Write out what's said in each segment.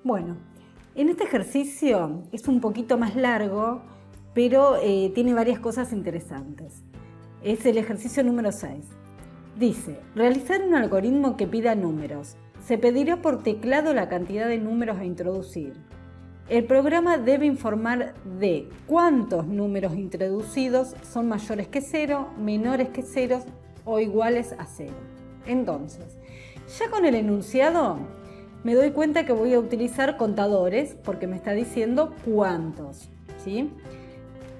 Bueno, en este ejercicio es un poquito más largo, pero tiene varias cosas interesantes. Es el ejercicio número 6. Dice, realizar un algoritmo que pida números. Se pedirá por teclado la cantidad de números a introducir. El programa debe informar de cuántos números introducidos son mayores que 0, menores que 0 o iguales a 0. Entonces, ya con el enunciado me doy cuenta que voy a utilizar contadores porque me está diciendo cuántos, ¿sí?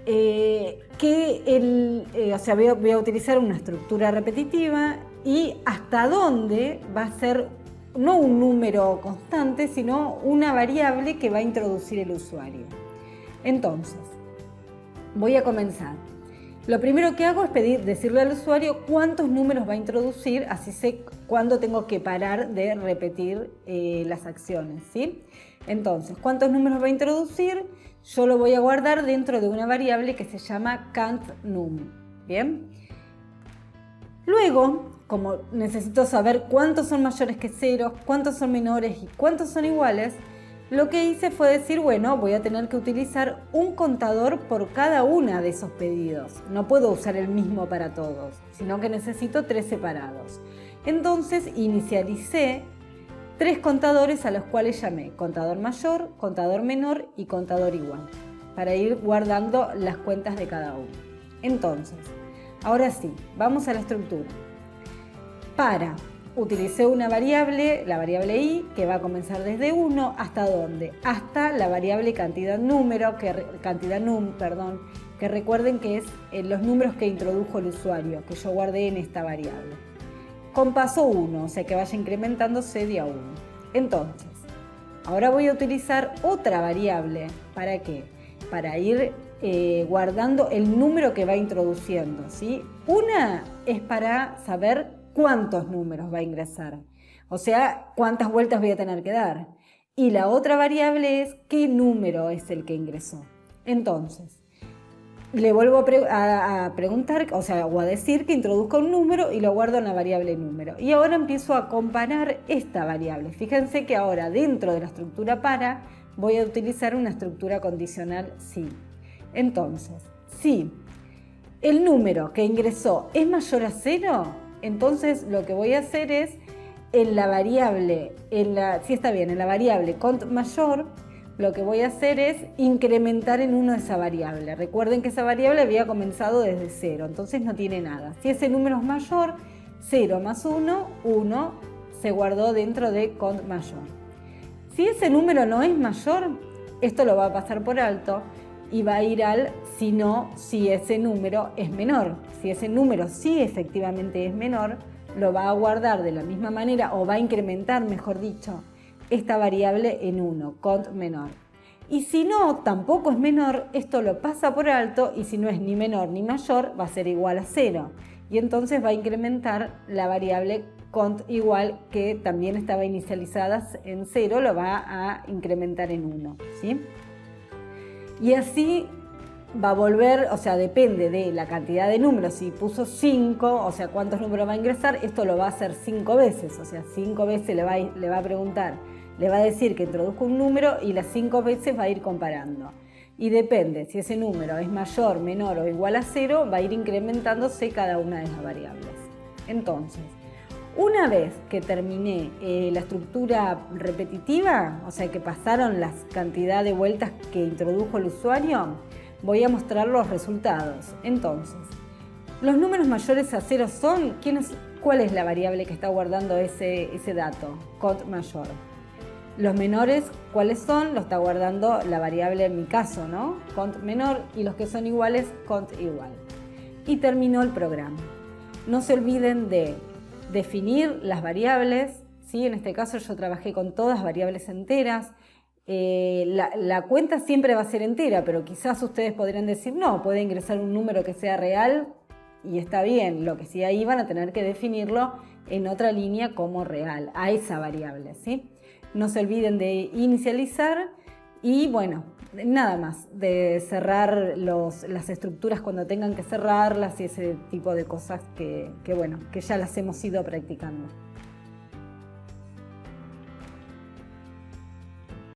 Voy a utilizar una estructura repetitiva y hasta dónde va a ser no un número constante, sino una variable que va a introducir el usuario. Entonces, voy a comenzar. Lo primero que hago es decirle al usuario cuántos números va a introducir, así sé cuándo tengo que parar de repetir las acciones, ¿sí? Entonces, ¿cuántos números va a introducir? Yo lo voy a guardar dentro de una variable que se llama countNum, ¿bien? Luego, como necesito saber cuántos son mayores que 0, cuántos son menores y cuántos son iguales, lo que hice fue decir, bueno, voy a tener que utilizar un contador por cada una de esos pedidos. No puedo usar el mismo para todos, sino que necesito 3 separados. Entonces inicialicé 3 contadores a los cuales llamé contador mayor, contador menor y contador igual, para ir guardando las cuentas de cada uno. Entonces, ahora sí, vamos a la estructura. Utilicé una variable, la variable i, que va a comenzar desde 1, ¿hasta dónde? Hasta la variable cantidad num, que recuerden que es los números que introdujo el usuario, que yo guardé en esta variable. Con paso 1, o sea que vaya incrementándose de a 1. Entonces, ahora voy a utilizar otra variable, ¿para qué? Para ir guardando el número que va introduciendo, ¿sí? Una es para saber cuántos números va a ingresar, o sea, cuántas vueltas voy a tener que dar. Y la otra variable es qué número es el que ingresó. Entonces, le vuelvo a preguntar, o a decir que introduzca un número y lo guardo en la variable número. Y ahora empiezo a comparar esta variable. Fíjense que ahora dentro de la estructura voy a utilizar una estructura condicional si. Entonces, si el número que ingresó es mayor a 0, entonces lo que voy a hacer es en la variable cont mayor, lo que voy a hacer es incrementar en 1 esa variable. Recuerden que esa variable había comenzado desde 0, entonces no tiene nada. Si ese número es mayor, 0 más 1, 1 se guardó dentro de cont mayor. Si ese número no es mayor, esto lo va a pasar por alto y va a ir al si ese número es menor. Si ese número sí efectivamente es menor, lo va a guardar de la misma manera o va a incrementar, mejor dicho, esta variable en 1, cont menor. Y si no, tampoco es menor, esto lo pasa por alto y si no es ni menor ni mayor, va a ser igual a 0. Y entonces va a incrementar la variable cont igual, que también estaba inicializada en 0, lo va a incrementar en 1, ¿sí? Y así va a volver, o sea, depende de la cantidad de números. Si puso 5, o sea, cuántos números va a ingresar, esto lo va a hacer 5 veces. O sea, 5 veces le va a preguntar, le va a decir que introduzca un número y las 5 veces va a ir comparando. Y depende, si ese número es mayor, menor o igual a 0, va a ir incrementándose cada una de las variables. Entonces, una vez que terminé la estructura repetitiva, o sea que pasaron la cantidad de vueltas que introdujo el usuario, voy a mostrar los resultados. Entonces, los números mayores a 0 son, ¿cuál es la variable que está guardando ese dato? Cont mayor. Los menores, ¿cuáles son? Lo está guardando la variable en mi caso, ¿no? Cont menor, y los que son iguales, cont igual. Y terminó el programa. No se olviden de definir las variables, ¿sí? En este caso yo trabajé con todas variables enteras. La cuenta siempre va a ser entera, pero quizás ustedes podrían decir, no, puede ingresar un número que sea real y está bien. Lo que sí, ahí van a tener que definirlo en otra línea como real, a esa variable, ¿sí? No se olviden de inicializar y bueno, nada más, de cerrar las estructuras cuando tengan que cerrarlas y ese tipo de cosas que ya las hemos ido practicando.